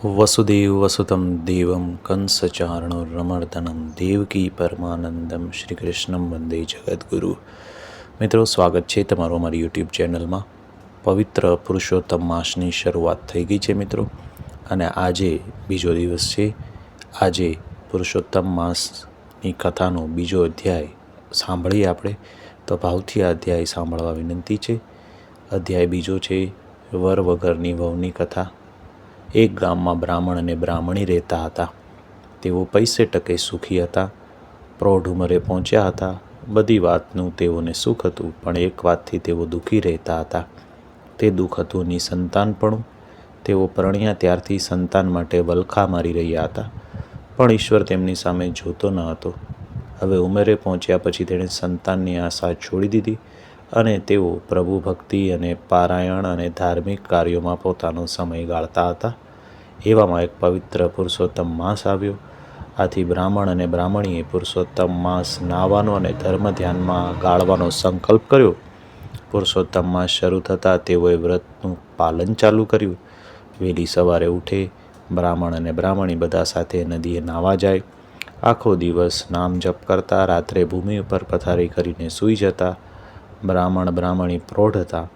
વસુદેવ વસુતમ દેવમ કંસચાર્ણો રમર્દનમ દેવકી પરમાનંદમ શ્રી કૃષ્ણમ વંદે જગદગુરુ. મિત્રો, સ્વાગત છે તમારું અમારી યુટ્યુબ ચેનલમાં. પવિત્ર પુરુષોત્તમ માસની શરૂઆત થઈ ગઈ છે મિત્રો, અને આજે બીજો દિવસ છે. આજે પુરુષોત્તમ માસની કથાનો બીજો અધ્યાય સાંભળીએ આપણે. તો ભાવથી આ અધ્યાય સાંભળવા વિનંતી છે. અધ્યાય બીજો છે વર વગરની વહુની કથા. એક ગામમાં બ્રાહ્મણ અને બ્રાહ્મણી રહેતા હતા. તેઓ પૈસે ટકે સુખી હતા. પ્રૌઢ ઉંમરે પહોંચ્યા હતા. બધી વાતનું તેઓને સુખ હતું, પણ એક વાતથી તેઓ દુઃખી રહેતા હતા. તે દુઃખ હતું નિસંતાનપણું. તેઓ પરણ્યા ત્યારથી સંતાન માટે વલખા મારી રહ્યા હતા, પણ ઈશ્વર તેમની સામે જોતો ન હતો. હવે ઉંમરે પહોંચ્યા પછી તેણે સંતાનની આશા છોડી દીધી, અને તેઓ પ્રભુ ભક્તિ અને પારાયણ અને ધાર્મિક કાર્યોમાં પોતાનો સમય ગાળતા હતા. એવામાં એક પવિત્ર પુરુષોત્તમ માસ આવ્યો. આથી બ્રાહ્મણ અને બ્રાહ્મણીએ પુરુષોત્તમ માસ નાહવાનો અને ધર્મ ધ્યાનમાં ગાળવાનો સંકલ્પ કર્યો. પુરુષોત્તમ માસ શરૂ થતાં તેઓએ વ્રતનું પાલન ચાલુ કર્યું. વહેલી સવારે ઉઠે, બ્રાહ્મણ અને બ્રાહ્મણી બધા સાથે નદીએ નાહવા જાય. આખો દિવસ નામ જપ કરતા રાત્રે ભૂમિ ઉપર પથારી કરીને સૂઈ જતા. બ્રાહ્મણ બ્રાહ્મણી પ્રૌઢ હતા.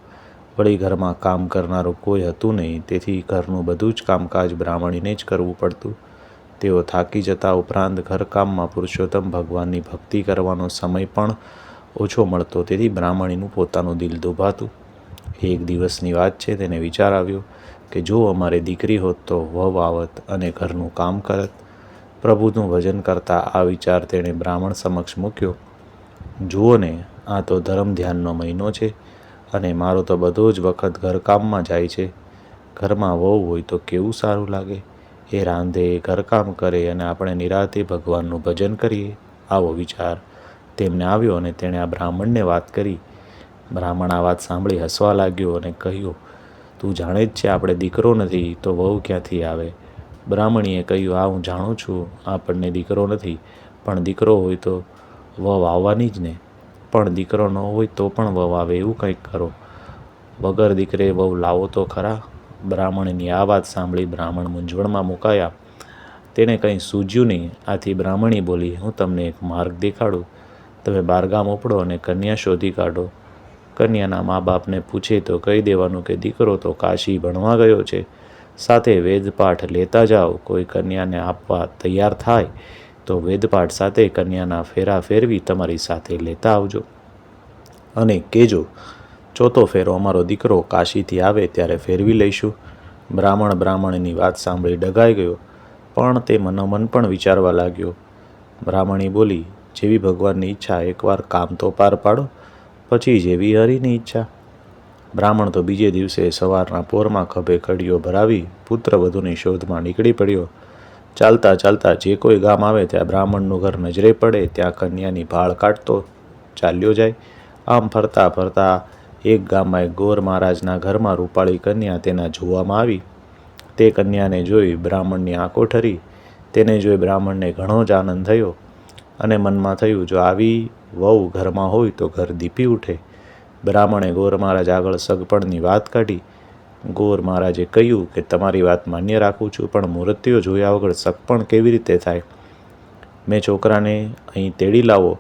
વળી ઘરમાં કામ કરનારું કોઈ હતું નહીં, તેથી ઘરનું બધું જ કામકાજ બ્રાહ્મણીને જ કરવું પડતું. તેઓ થાકી જતા ઉપરાંત ઘરકામમાં પુરુષોત્તમ ભગવાનની ભક્તિ કરવાનો સમય પણ ઓછો મળતો, તેથી બ્રાહ્મણીનું પોતાનું દિલ દુભાતું. એક દિવસની વાત છે. તેને વિચાર આવ્યો કે જો અમારે દીકરી હોત તો વહુ આવત અને ઘરનું કામ કરત. પ્રભુનું ભજન કરતા આ વિચાર તેણે બ્રાહ્મણ સમક્ષ મૂક્યો. જુઓ ને, આ તો ધર્મ ધ્યાનનો મહિનો છે, અને મારો તો બધો જ વખત ઘરકામમાં જાય છે. ઘરમાં વહુ હોય તો કેવું સારું લાગે. એ રાંધે, ઘરકામ કરે, અને આપણે નિરાતે ભગવાનનું ભજન કરીએ. આવો વિચાર તેમને આવ્યો, અને તેણે આ બ્રાહ્મણને વાત કરી. બ્રાહ્મણ આ વાત સાંભળી હસવા લાગ્યો અને કહ્યું, તું જાણે જ છે આપણે દીકરો નથી તો વહુ ક્યાંથી આવે. બ્રાહ્મણીએ કહ્યું, હા, હું જાણું છું આપણને દીકરો નથી, પણ દીકરો હોય તો વહુ આવવાની જ ને. પણ દીકરો ન હોય તો પણ વહુ આવે એવું કંઈક કરો. વગર દીકરે વહુ લાવો તો ખરા. બ્રાહ્મણની આ વાત સાંભળી બ્રાહ્મણ મૂંઝવણમાં મુકાયા. તેને કંઈ સૂઝ્યું નહીં. આથી બ્રાહ્મણી બોલી, હું તમને એક માર્ગ દેખાડું. તમે બારગામ ઉપડો અને કન્યા શોધી કાઢો. કન્યાના મા બાપને પૂછે તો કહી દેવાનું કે દીકરો તો કાશી ભણવા ગયો છે, સાથે વેદપાઠ લેતા જાઓ. કોઈ કન્યાને આપવા તૈયાર થાય તો વેદપાઠ સાથે કન્યાના ફેરા ફેરવી તમારી સાથે લેતા આવજો, અને કહેજો ચોથો ફેરો અમારો દીકરો કાશીથી આવે ત્યારે ફેરવી લઈશું. બ્રાહ્મણ બ્રાહ્મણીની વાત સાંભળી ડઘાઈ ગયો, પણ તે મનોમન પણ વિચારવા લાગ્યો. બ્રાહ્મણી બોલી, જેવી ભગવાનની ઈચ્છા, એકવાર કામ તો પાર પાડો, પછી જેવી હરિની ઈચ્છા. બ્રાહ્મણ તો બીજે દિવસે સવારના પોરમાં ખભે કડીઓ ભરાવી પુત્ર વધુની શોધમાં નીકળી પડ્યો. ચાલતા ચાલતા જે કોઈ ગામ આવે ત્યાં બ્રાહ્મણનું ઘર નજરે પડે ત્યાં કન્યાની ભાળ કાઢતો ચાલ્યો જાય. આમ ફરતા ફરતા એક ગામમાં એક ગોર મહારાજના ઘરમાં રૂપાળી કન્યા તેના જોવામાં આવી. તે કન્યાને જોઈ બ્રાહ્મણની આંખો ઠરી. તેને જોઈ બ્રાહ્મણને ઘણો જ આનંદ થયો, અને મનમાં થયું, જો આવી વહુ ઘરમાં હોય તો ઘર દીપી ઉઠે. બ્રાહ્મણે ગોર મહારાજ આગળ સગપણની વાત કાઢી. ગોર મહારાજે કહ્યું કે તમારી વાત માન્ય રાખું છું, પણ મૂર્તિઓ જોયા વગર સગપણ કેવી રીતે થાય. મેં છોકરાને અહીં તેડી લાવો,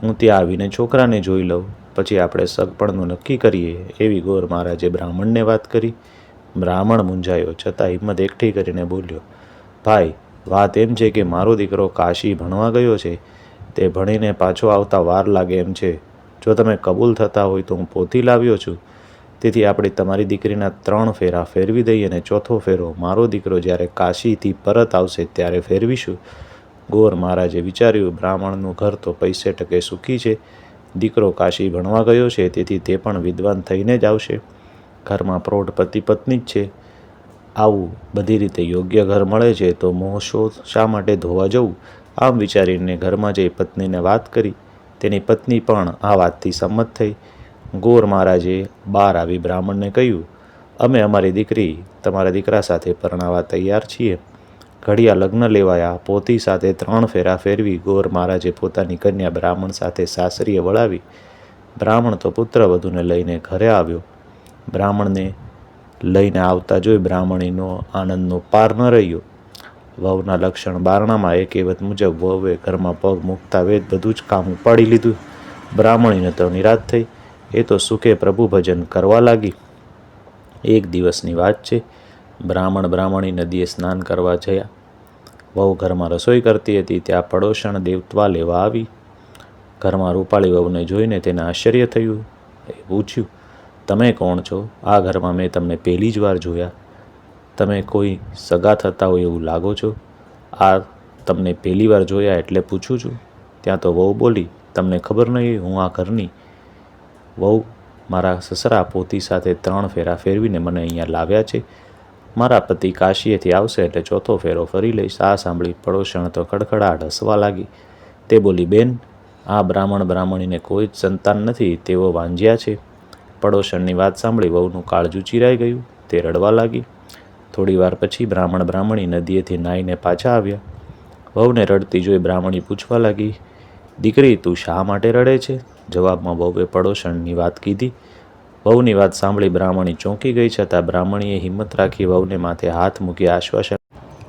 હું ત્યાં આવીને છોકરાને જોઈ લઉં, પછી આપણે સગપણનું નક્કી કરીએ. એવી ગોર મહારાજે બ્રાહ્મણને વાત કરી. બ્રાહ્મણ મૂંઝાયો, છતાં હિંમત એકઠી કરીને બોલ્યો, ભાઈ, વાત એમ છે કે મારો દીકરો કાશી ભણવા ગયો છે. તે ભણીને પાછો આવતા વાર લાગે એમ છે. જો તમે કબૂલ થતા હોય તો હું પોતી લાવ્યો છું. તેથી આપણે તમારી દીકરીના 3 ફેરા ફેરવી દઈએ, અને ચોથો ફેરો મારો દીકરો જ્યારે કાશીથી પરત આવશે ત્યારે ફેરવીશું. ગોર મહારાજે વિચાર્યું, બ્રાહ્મણનું ઘર તો પૈસે ટકે સુખી છે. દીકરો કાશી ભણવા ગયો છે, તેથી તે પણ વિદ્વાન થઈને જ આવશે. ઘરમાં પ્રૌઢ પતિ પત્ની જ છે. આવું બધી રીતે યોગ્ય ઘર મળે છે તો મોહ શા માટે ધોવા જવું. આમ વિચારીને ઘરમાં જઈ પત્નીને વાત કરી. તેની પત્ની પણ આ વાતથી સંમત થઈ. ગોર મહારાજે બહાર આવી બ્રાહ્મણને કહ્યું, અમે અમારી દીકરી તમારા દીકરા સાથે પરણાવવા તૈયાર છીએ. ઘડિયા લગ્ન લેવાયા. પોતી સાથે 3 ફેરા ફેરવી ગોર મહારાજે પોતાની કન્યા બ્રાહ્મણ સાથે સાસરીએ વળાવી. બ્રાહ્મણ તો પુત્ર વધુને લઈને ઘરે આવ્યો. બ્રાહ્મણને લઈને આવતા જોઈ બ્રાહ્મણીનો આનંદનો પાર ન રહ્યો. વહુના લક્ષણ બારણામાં એ કહેવત મુજબ વહુએ ઘરમાં પગ મૂકતા વેદ બધું જ કામ ઉપાડી લીધું. બ્રાહ્મણીને તો નિરાશ થઈ. એ તો સુખે પ્રભુ ભજન કરવા લાગી. એક દિવસની વાત છે. બ્રાહ્મણી નદીએ સ્નાન કરવા ગયા. વહુ ઘરમાં રસોઈ કરતી હતી. ત્યાં પડોશણ દેવત્વા લેવા આવી. ઘરમાં રૂપાળી વહુને જોઈને તેને આશ્ચર્ય થયું. એ પૂછ્યું, તમે કોણ છો? આ ઘરમાં મેં તમને પહેલી જ વાર જોયા. તમે કોઈ સગા થતા હોય એવું લાગો છો. આ તમને પહેલી વાર જોયા એટલે પૂછું છું. ત્યાં તો વહુ બોલી, તમને ખબર નહીં હું આ ઘરની વહુ? મારા સસરા પોતી સાથે 3 ફેરા ફેરવીને મને અહીંયા લાવ્યા છે. મારા પતિ કાશીએથી આવશે એટલે 4થો ફેરો ફરી લઈશ. આ સાંભળી પડોશણ તો ખડખડાટ હસવા લાગી. તે બોલી, બેન, આ બ્રાહ્મણીને કોઈ જ સંતાન નથી. તેઓ વાંજ્યા છે. પડોશણની વાત સાંભળી વહુનું કાળજું ચીરાઈ ગયું. તે રડવા લાગી. થોડી વાર પછી બ્રાહ્મણી નદીએથી નાહીને પાછા આવ્યા. વહુને રડતી જોઈ બ્રાહ્મણી પૂછવા લાગી, દીકરી, તું શા માટે રડે છે? જવાબમાં વહુએ પડોશણની વાત કીધી. વહુની વાત સાંભળી બ્રાહ્મણી ચોંકી ગઈ. છતાં બ્રાહ્મણીએ હિંમત રાખી વહુને માથે હાથ મૂકી આશ્વાસન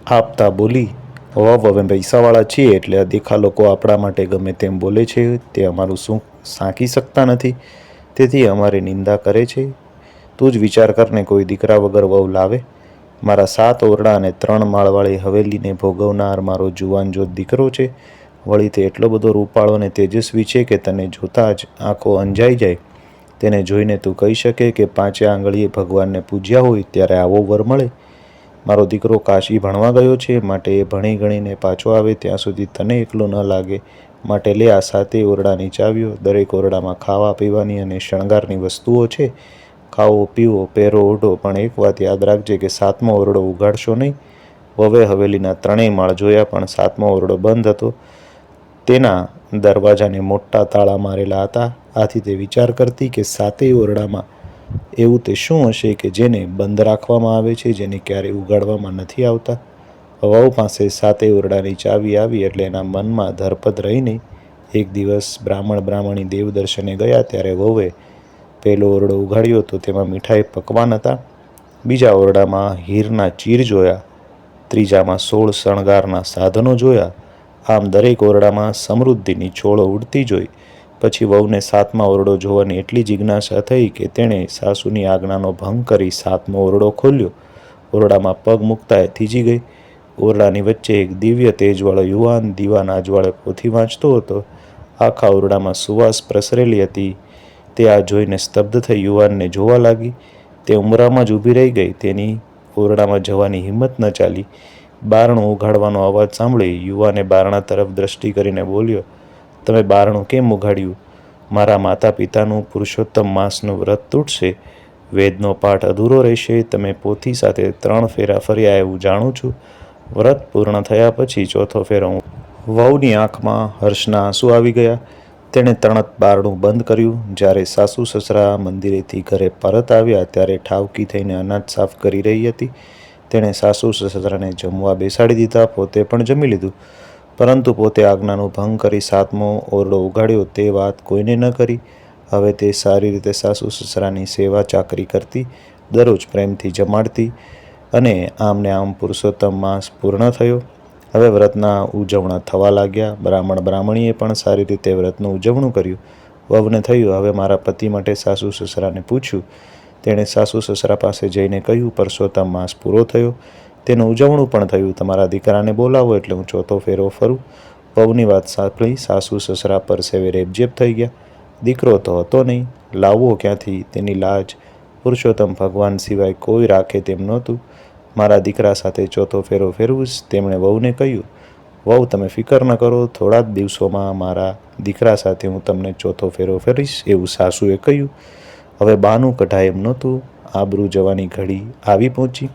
આપતા બોલી, વહુ, હવે પૈસાવાળા છીએ એટલે અદેખા લોકો આપણા માટે ગમે તેમ બોલે છે. તે અમારું શું સાંકી શકતા નથી. તેથી અમારી નિંદા કરે છે. તું જ વિચાર કરને, કોઈ દીકરા વગર વહુ લાવે? મારા 7 ઓરડા અને 3 માળવાળી હવેલીને ભોગવનાર મારો જુવાન જો દીકરો છે. વળી તે એટલો બધો રૂપાળો અને તેજસ્વી છે કે તને જોતાં જ આંખો અંજાઈ જાય. તેને જોઈને તું કહી શકે કે 5 આંગળીએ ભગવાનને પૂજ્યા હોય ત્યારે આવો વર મળે. મારો દીકરો કાશી ભણવા ગયો છે, માટે એ ભણી ગણીને પાછો આવે ત્યાં સુધી તને એકલો ન લાગે. માટે લે આ 7 ઓરડાની ચાવીઓ. દરેક ઓરડામાં ખાવા પીવાની અને શણગારની વસ્તુઓ છે. ખાઓ પીવો, પહેરો ઓઢો, પણ એક વાત યાદ રાખજે કે 7મો ઓરડો ઉગાડશો નહીં. વહુએ હવેલીના 3 માળ જોયા, પણ 7મો ઓરડો બંધ હતો. તેના દરવાજાને મોટા તાળા મારેલા હતા. આથી તે વિચાર કરતી કે 7 ઓરડામાં એવું તે શું હશે કે જેને બંધ રાખવામાં આવે છે, જેને ક્યારેય ઉગાડવામાં નથી આવતા. વહુ પાસે 7 ઓરડાની ચાવી આવી એટલે એના મનમાં ધરપત રહી નહીં. એક દિવસ બ્રાહ્મણી દેવદર્શને ગયા ત્યારે વહુએ પહેલો ઓરડો ઉઘાડ્યો તો તેમાં મીઠાઈ પકવાન હતા. બીજા ઓરડામાં હીરના ચીર જોયા. ત્રીજામાં 16 શણગારના સાધનો જોયા. આમ દરેક ઓરડામાં સમૃદ્ધિની છોળો ઉડતી જોઈ. પછી વહુને 7મા ઓરડો જોવાની એટલી જિજ્ઞાસા થઈ કે તેણે સાસુની આજ્ઞાનો ભંગ કરી 7મો ઓરડો ખોલ્યો. ઓરડામાં પગ મૂકતા એ થીજી ગઈ. ઓરડાની વચ્ચે એક દિવ્ય તેજવાળો યુવાન દીવાના અજવાળે પોથી વાંચતો હતો. આખા ઓરડામાં સુવાસ પ્રસરેલી હતી. તે આ જોઈને સ્તબ્ધ થઈ યુવાનને જોવા લાગી. તે ઉંબરામાં જ ઊભી રહી ગઈ. તેની ઓરડામાં જવાની હિંમત ન ચાલી. બારણું ઉઘાડવાનો અવાજ સાંભળી યુવાને બારણા તરફ દ્રષ્ટિ કરીને બોલ્યો, તમે બારણું કેમ ઉઘાડ્યું? મારા માતા પિતાનું પુરુષોત્તમ માસનું વ્રત તૂટશે. વેદનો પાઠ અધૂરો રહેશે. તમે પોથી સાથે 3 ફેરા ફર્યા એવું જાણું છું. વ્રત પૂર્ણ થયા પછી 4થો ફેરો. વહુની આંખમાં હર્ષના આંસુ આવી ગયા. તેણે તરત બારણું બંધ કર્યું. જ્યારે સાસુ સસરા મંદિરેથી ઘરે પરત આવ્યા ત્યારે ઠાવકી થઈને અનાજ સાફ કરી રહી હતી. તેણે સાસુ સસરાને જમવા બેસાડી દીધા. પોતે પણ જમી લીધું, પરંતુ પોતે આજ્ઞાનો ભંગ કરી 7મો ઓરડો ઉઘાડ્યો તે વાત કોઈને ન કરી. હવે તે સારી રીતે સાસુ સસરાની સેવા ચાકરી કરતી, દરરોજ પ્રેમથી જમાડતી અને આમને આમ પુરુષોત્તમ માસ પૂર્ણ થયો. હવે વ્રતના ઉજવણા થવા લાગ્યા. બ્રાહ્મણીએ પણ સારી રીતે વ્રતનું ઉજવણું કર્યું. વહુને થયું, હવે મારા પતિ માટે સાસુ સસરાને પૂછ્યું. તેણે સાસુ સસરા પાસે જઈને કહ્યું, પુરુષોત્તમ માસ પૂરો થયો, તેનું ઉજવણું પણ થયું. તમારા દીકરાને બોલાવો એટલે હું 4થો ફેરો ફરું. વહુની વાત સાંભળી સાસુ સસરા પરસેવે રેબઝેબ થઈ ગયા. દીકરો તો હતો નહીં, લાવવો ક્યાંથી? તેની લાજ પુરુષોત્તમ ભગવાન સિવાય કોઈ રાખે તેમ નહોતું. મારા દીકરા સાથે 4થો ફેરો ફેરવીશ. તેમણે વહુને કહ્યું, વહુ, તમે ફિકર ન કરો, થોડા જ દિવસોમાં મારા દીકરા સાથે હું તમને 4થો ફેરો ફેરીશ એવું સાસુએ કહ્યું. હવે બહાનું કઢાય એમ નહોતું. આબરૂ જવાની ઘડી આવી પહોંચી.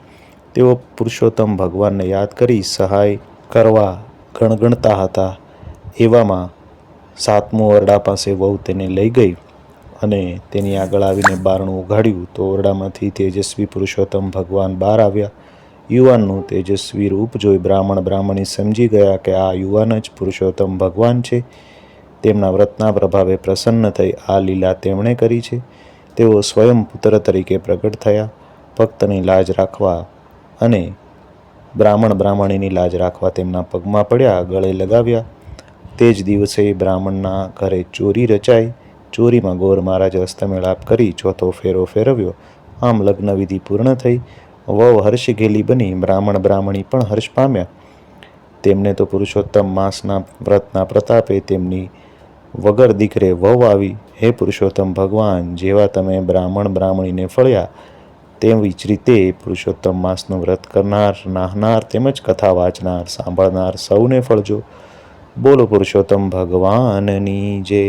તેઓ પુરુષોત્તમ ભગવાનને યાદ કરી સહાય કરવા ગણગણતા હતા. એવામાં 7મો ઓરડા પાસે વહુ તેને લઈ ગઈ અને તેની આગળ આવીને બારણું ઉઘાડ્યું તો ઓરડામાંથી તેજસ્વી પુરુષોત્તમ ભગવાન બહાર આવ્યા. યુવાનનું તેજસ્વી રૂપ જોઈ બ્રાહ્મણી સમજી ગયા કે આ યુવાન જ પુરુષોત્તમ ભગવાન છે. તેમના વ્રતના પ્રભાવે પ્રસન્ન થઈ આ લીલા તેમણે કરી છે. તેઓ સ્વયં પુત્ર તરીકે પ્રગટ થયા. ભક્તની લાજ રાખવા અને બ્રાહ્મણીની લાજ રાખવા તેમના પગમાં પડ્યા, ગળે લગાવ્યા. તે જ દિવસે બ્રાહ્મણના ઘરે ચોરી રચાઈ. ચોરીમાં ગોર મહારાજે હસ્તમેળાપ કરી ચોથો ફેરો ફેરવ્યો. આમ લગ્નવિધિ પૂર્ણ થઈ. વહુ હર્ષઘેલી બની. બ્રાહ્મણી પણ હર્ષ પામ્યા. તેમને તો પુરુષોત્તમ માસના વ્રતના પ્રતાપે તેમની વગર દીકરે વહુ આવી. હે પુરુષોત્તમ ભગવાન, જેવા તમે બ્રાહ્મણીને ફળ્યા, તેવી જ રીતે પુરુષોત્તમ માસનું વ્રત કરનાર, નાહનાર તેમજ કથા વાંચનાર, સાંભળનાર સૌને ફળજો. બોલો પુરુષોત્તમ ભગવાનની જય.